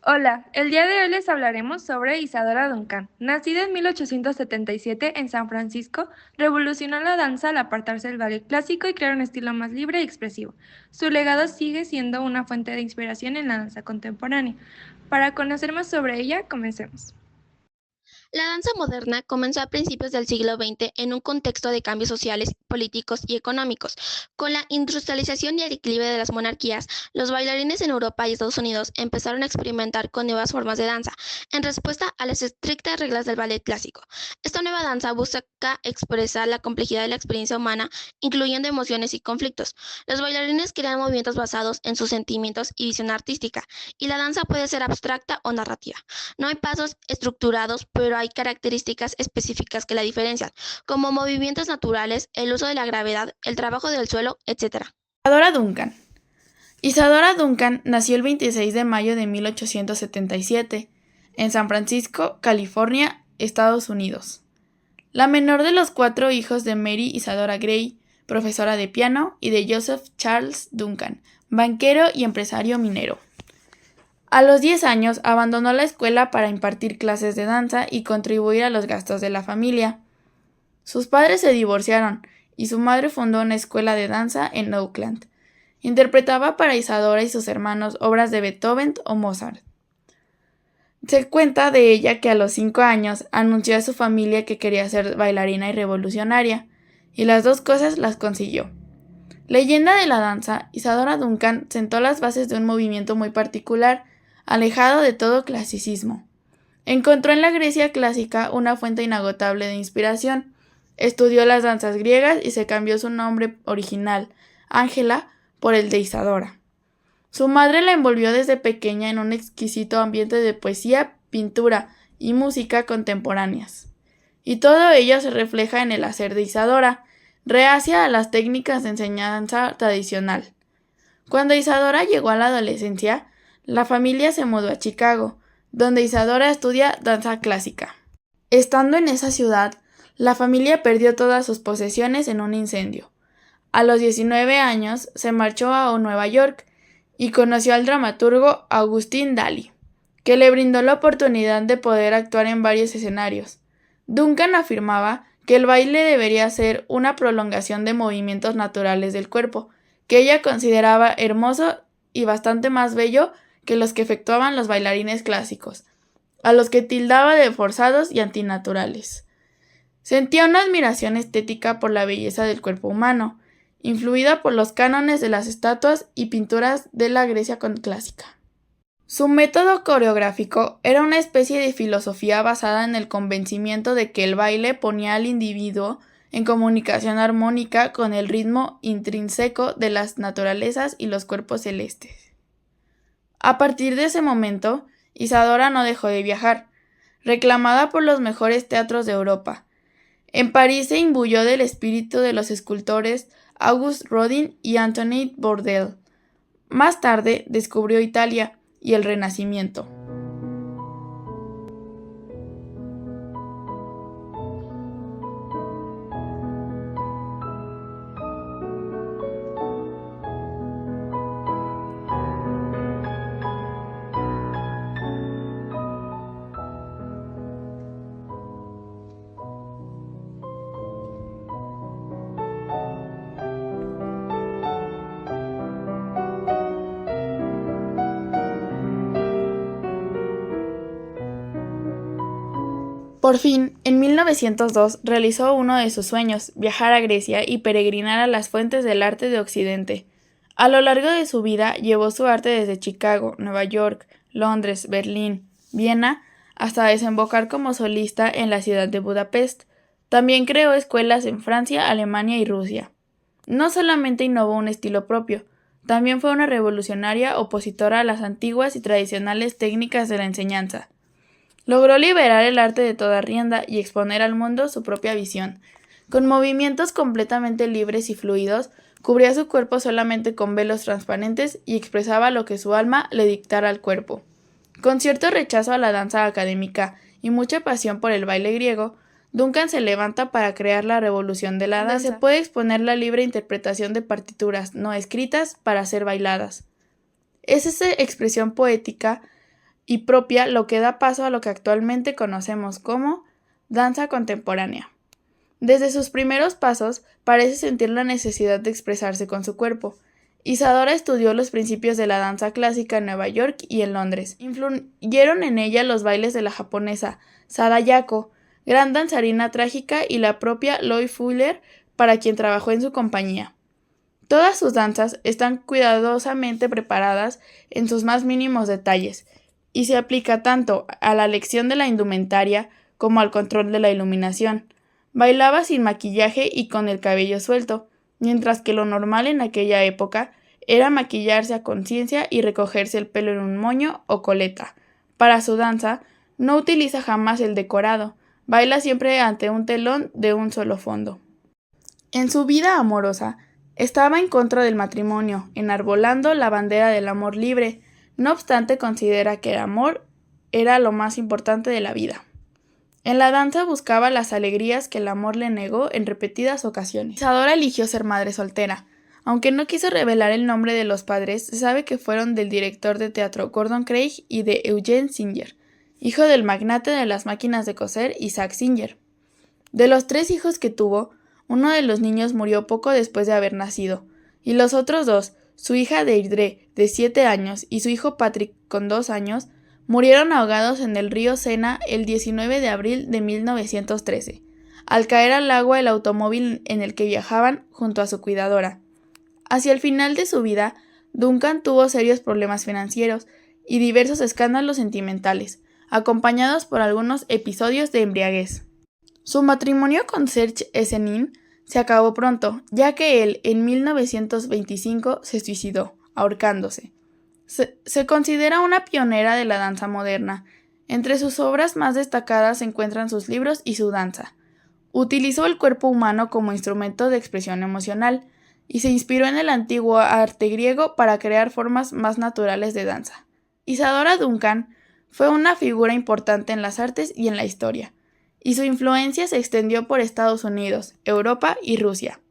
Hola, el día de hoy les hablaremos sobre Isadora Duncan. Nacida en 1877 en San Francisco, revolucionó la danza al apartarse del ballet clásico y crear un estilo más libre y expresivo. Su legado sigue siendo una fuente de inspiración en la danza contemporánea. Para conocer más sobre ella, comencemos. La danza moderna comenzó a principios del siglo XX en un contexto de cambios sociales, políticos y económicos. Con la industrialización y el declive de las monarquías, los bailarines en Europa y Estados Unidos empezaron a experimentar con nuevas formas de danza, en respuesta a las estrictas reglas del ballet clásico. Esta nueva danza busca expresar la complejidad de la experiencia humana, incluyendo emociones y conflictos. Los bailarines crean movimientos basados en sus sentimientos y visión artística, y la danza puede ser abstracta o narrativa. No hay pasos estructurados, pero hay características específicas que la diferencian, como movimientos naturales, el uso de la gravedad, el trabajo del suelo, etc. Isadora Duncan. Isadora Duncan nació el 26 de mayo de 1877 en San Francisco, California, Estados Unidos. La menor de los 4 hijos de Mary Isadora Gray, profesora de piano, y de Joseph Charles Duncan, banquero y empresario minero. A los 10 años abandonó la escuela para impartir clases de danza y contribuir a los gastos de la familia. Sus padres se divorciaron y su madre fundó una escuela de danza en Oakland. Interpretaba para Isadora y sus hermanos obras de Beethoven o Mozart. Se cuenta de ella que a los 5 años anunció a su familia que quería ser bailarina y revolucionaria, y las dos cosas las consiguió. Leyenda de la danza, Isadora Duncan sentó las bases de un movimiento muy particular, alejado de todo clasicismo. Encontró en la Grecia clásica una fuente inagotable de inspiración. Estudió las danzas griegas y se cambió su nombre original, Ángela, por el de Isadora. Su madre la envolvió desde pequeña en un exquisito ambiente de poesía, pintura y música contemporáneas. Y todo ello se refleja en el hacer de Isadora, reacia a las técnicas de enseñanza tradicional. Cuando Isadora llegó a la adolescencia, la familia se mudó a Chicago, donde Isadora estudia danza clásica. Estando en esa ciudad, la familia perdió todas sus posesiones en un incendio. A los 19 años se marchó a Nueva York y conoció al dramaturgo Augustin Daly, que le brindó la oportunidad de poder actuar en varios escenarios. Duncan afirmaba que el baile debería ser una prolongación de movimientos naturales del cuerpo, que ella consideraba hermoso y bastante más bello que los que efectuaban los bailarines clásicos, a los que tildaba de forzados y antinaturales. Sentía una admiración estética por la belleza del cuerpo humano, influida por los cánones de las estatuas y pinturas de la Grecia clásica. Su método coreográfico era una especie de filosofía basada en el convencimiento de que el baile ponía al individuo en comunicación armónica con el ritmo intrínseco de las naturalezas y los cuerpos celestes. A partir de ese momento, Isadora no dejó de viajar, reclamada por los mejores teatros de Europa. En París se imbuyó del espíritu de los escultores Auguste Rodin y Antoine Bourdelle. Más tarde descubrió Italia y el Renacimiento. Por fin, en 1902 realizó uno de sus sueños, viajar a Grecia y peregrinar a las fuentes del arte de Occidente. A lo largo de su vida llevó su arte desde Chicago, Nueva York, Londres, Berlín, Viena, hasta desembocar como solista en la ciudad de Budapest. También creó escuelas en Francia, Alemania y Rusia. No solamente innovó un estilo propio, también fue una revolucionaria opositora a las antiguas y tradicionales técnicas de la enseñanza. Logró liberar el arte de toda rienda y exponer al mundo su propia visión. Con movimientos completamente libres y fluidos, cubría su cuerpo solamente con velos transparentes y expresaba lo que su alma le dictara al cuerpo. Con cierto rechazo a la danza académica y mucha pasión por el baile griego, Duncan se levanta para crear la revolución de la danza, donde se puede exponer la libre interpretación de partituras no escritas para ser bailadas. Es esa expresión poética y propia, lo que da paso a lo que actualmente conocemos como danza contemporánea. Desde sus primeros pasos, parece sentir la necesidad de expresarse con su cuerpo. Isadora estudió los principios de la danza clásica en Nueva York y en Londres. Influyeron en ella los bailes de la japonesa Sadayako, gran danzarina trágica, y la propia Loie Fuller, para quien trabajó en su compañía. Todas sus danzas están cuidadosamente preparadas en sus más mínimos detalles, y se aplica tanto a la elección de la indumentaria como al control de la iluminación. Bailaba sin maquillaje y con el cabello suelto, mientras que lo normal en aquella época era maquillarse a conciencia y recogerse el pelo en un moño o coleta. Para su danza, no utiliza jamás el decorado, baila siempre ante un telón de un solo fondo. En su vida amorosa, estaba en contra del matrimonio, enarbolando la bandera del amor libre. No obstante, considera que el amor era lo más importante de la vida. En la danza buscaba las alegrías que el amor le negó en repetidas ocasiones. Isadora eligió ser madre soltera. Aunque no quiso revelar el nombre de los padres, se sabe que fueron del director de teatro Gordon Craig y de Eugene Singer, hijo del magnate de las máquinas de coser Isaac Singer. De los 3 hijos que tuvo, uno de los niños murió poco después de haber nacido, y los otros 2, su hija Deirdre, de 7 años, y su hijo Patrick, con 2 años, murieron ahogados en el río Sena el 19 de abril de 1913, al caer al agua el automóvil en el que viajaban junto a su cuidadora. Hacia el final de su vida, Duncan tuvo serios problemas financieros y diversos escándalos sentimentales, acompañados por algunos episodios de embriaguez. Su matrimonio con Serge Essenin se acabó pronto, ya que él en 1925 se suicidó, ahorcándose. Se considera una pionera de la danza moderna. Entre sus obras más destacadas se encuentran sus libros y su danza. Utilizó el cuerpo humano como instrumento de expresión emocional y se inspiró en el antiguo arte griego para crear formas más naturales de danza. Isadora Duncan fue una figura importante en las artes y en la historia, y su influencia se extendió por Estados Unidos, Europa y Rusia.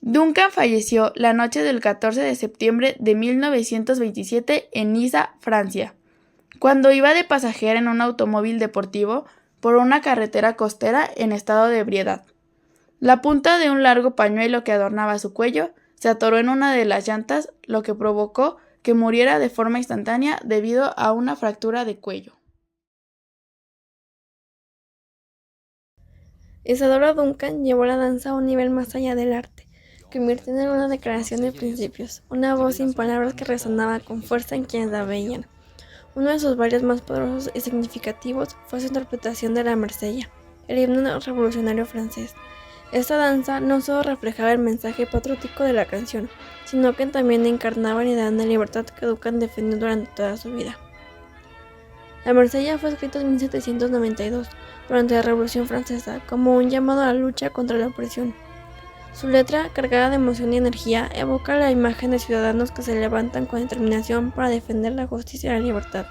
Duncan falleció la noche del 14 de septiembre de 1927 en Niza, Francia, cuando iba de pasajera en un automóvil deportivo por una carretera costera en estado de ebriedad. La punta de un largo pañuelo que adornaba su cuello se atoró en una de las llantas, lo que provocó que muriera de forma instantánea debido a una fractura de cuello. Isadora Duncan llevó la danza a un nivel más allá del arte, convirtiendo en una declaración de principios, una voz sin palabras que resonaba con fuerza en quienes la veían. Uno de sus bailes más poderosos y significativos fue su interpretación de la Marsella, el himno revolucionario francés. Esta danza no solo reflejaba el mensaje patriótico de la canción, sino que también encarnaba el ideal de libertad que Duncan defendió durante toda su vida. La Marsella fue escrita en 1792, durante la Revolución Francesa, como un llamado a la lucha contra la opresión. Su letra, cargada de emoción y energía, evoca la imagen de ciudadanos que se levantan con determinación para defender la justicia y la libertad.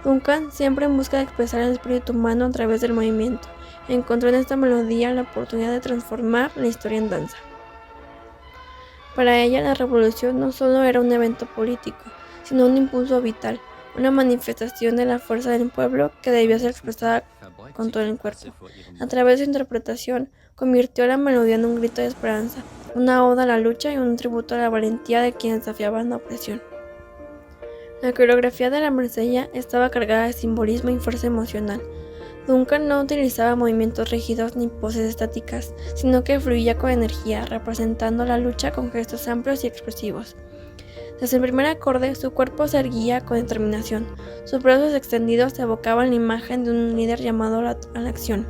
Duncan, siempre en busca de expresar el espíritu humano a través del movimiento, encontró en esta melodía la oportunidad de transformar la historia en danza. Para ella, la revolución no solo era un evento político, sino un impulso vital, una manifestación de la fuerza del pueblo que debía ser expresada con todo el cuerpo. A través de su interpretación, convirtió la melodía en un grito de esperanza, una oda a la lucha y un tributo a la valentía de quienes desafiaban la opresión. La coreografía de la Marsella estaba cargada de simbolismo y fuerza emocional. Duncan no utilizaba movimientos rígidos ni poses estáticas, sino que fluía con energía, representando la lucha con gestos amplios y expresivos. Desde el primer acorde, su cuerpo se erguía con determinación. Sus brazos extendidos evocaban la imagen de un líder llamado a la acción.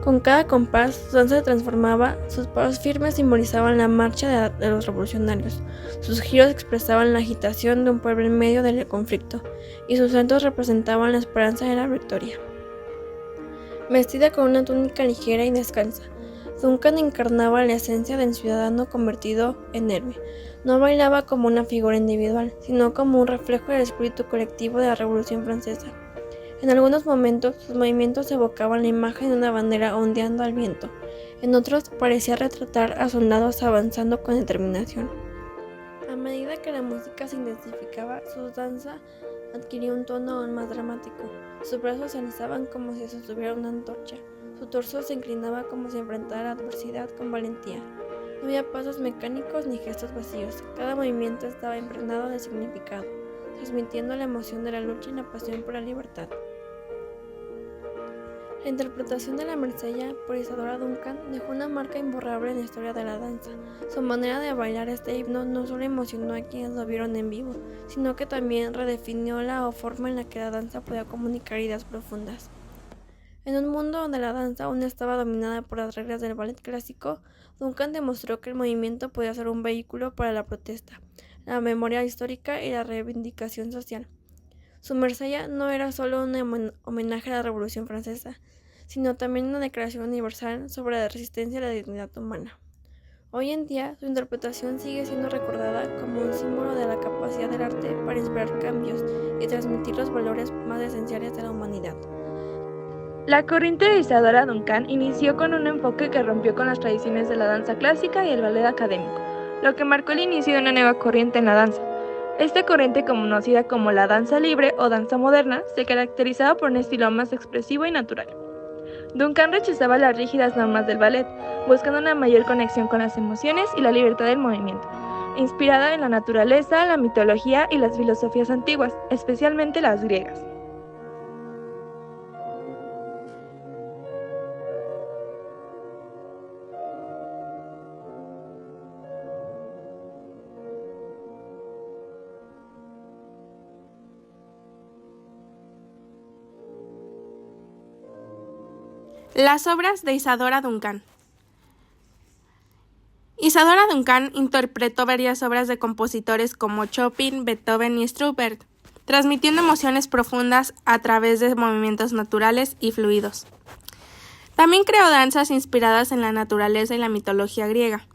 Con cada compás, su danza se transformaba, sus pasos firmes simbolizaban la marcha de los revolucionarios, sus giros expresaban la agitación de un pueblo en medio del conflicto, y sus saltos representaban la esperanza de la victoria. Vestida con una túnica ligera y descalza, Duncan encarnaba la esencia del ciudadano convertido en héroe. No bailaba como una figura individual, sino como un reflejo del espíritu colectivo de la Revolución Francesa. En algunos momentos, sus movimientos evocaban la imagen de una bandera ondeando al viento. En otros, parecía retratar a soldados avanzando con determinación. A medida que la música se intensificaba, su danza adquirió un tono aún más dramático. Sus brazos se alzaban como si sostuviera una antorcha. Su torso se inclinaba como si enfrentara la adversidad con valentía. No había pasos mecánicos ni gestos vacíos. Cada movimiento estaba impregnado de significado, transmitiendo la emoción de la lucha y la pasión por la libertad. La interpretación de la Marsella por Isadora Duncan dejó una marca imborrable en la historia de la danza. Su manera de bailar este himno no solo emocionó a quienes lo vieron en vivo, sino que también redefinió la forma en la que la danza podía comunicar ideas profundas. En un mundo donde la danza aún estaba dominada por las reglas del ballet clásico, Duncan demostró que el movimiento podía ser un vehículo para la protesta, la memoria histórica y la reivindicación social. Su Marsella no era solo un homenaje a la Revolución Francesa, sino también una declaración universal sobre la resistencia y la dignidad humana. Hoy en día, su interpretación sigue siendo recordada como un símbolo de la capacidad del arte para inspirar cambios y transmitir los valores más esenciales de la humanidad. La corriente de Isadora Duncan inició con un enfoque que rompió con las tradiciones de la danza clásica y el ballet académico, lo que marcó el inicio de una nueva corriente en la danza. Esta corriente, conocida como la danza libre o danza moderna, se caracterizaba por un estilo más expresivo y natural. Duncan rechazaba las rígidas normas del ballet, buscando una mayor conexión con las emociones y la libertad del movimiento, inspirada en la naturaleza, la mitología y las filosofías antiguas, especialmente las griegas. Las obras de Isadora Duncan. Isadora Duncan interpretó varias obras de compositores como Chopin, Beethoven y Strauss, transmitiendo emociones profundas a través de movimientos naturales y fluidos. También creó danzas inspiradas en la naturaleza y la mitología griega,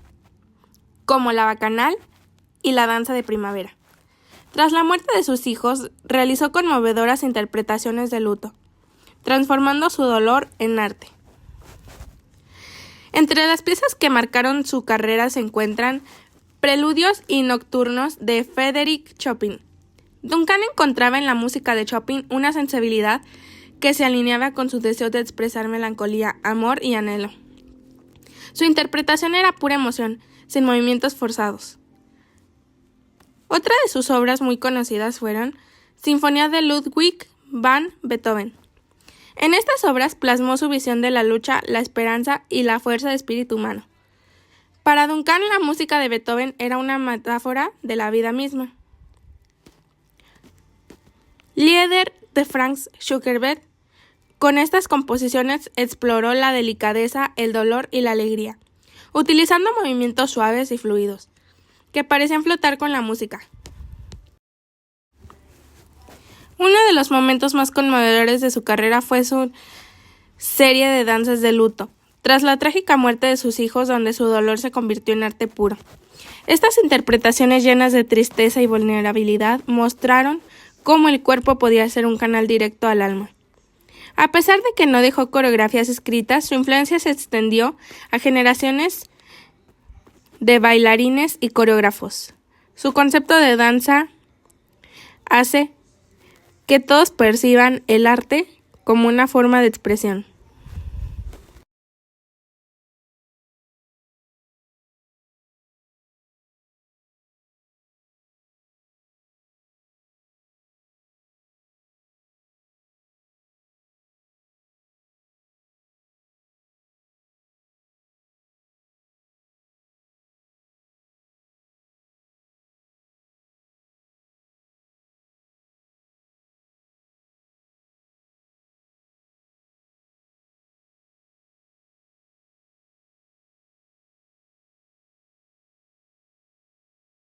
como la bacanal y la danza de primavera. Tras la muerte de sus hijos, realizó conmovedoras interpretaciones de luto, transformando su dolor en arte. Entre las piezas que marcaron su carrera se encuentran Preludios y Nocturnos de Frédéric Chopin. Duncan encontraba en la música de Chopin una sensibilidad que se alineaba con su deseo de expresar melancolía, amor y anhelo. Su interpretación era pura emoción, sin movimientos forzados. Otra de sus obras muy conocidas fueron Sinfonía de Ludwig van Beethoven. En estas obras plasmó su visión de la lucha, la esperanza y la fuerza de espíritu humano. Para Duncan, la música de Beethoven era una metáfora de la vida misma. Lieder de Franz Schubert. Con estas composiciones exploró la delicadeza, el dolor y la alegría, utilizando movimientos suaves y fluidos, que parecían flotar con la música. Uno de los momentos más conmovedores de su carrera fue su serie de danzas de luto, tras la trágica muerte de sus hijos, donde su dolor se convirtió en arte puro. Estas interpretaciones llenas de tristeza y vulnerabilidad mostraron cómo el cuerpo podía ser un canal directo al alma. A pesar de que no dejó coreografías escritas, su influencia se extendió a generaciones de bailarines y coreógrafos. Su concepto de danza hace que todos perciban el arte como una forma de expresión.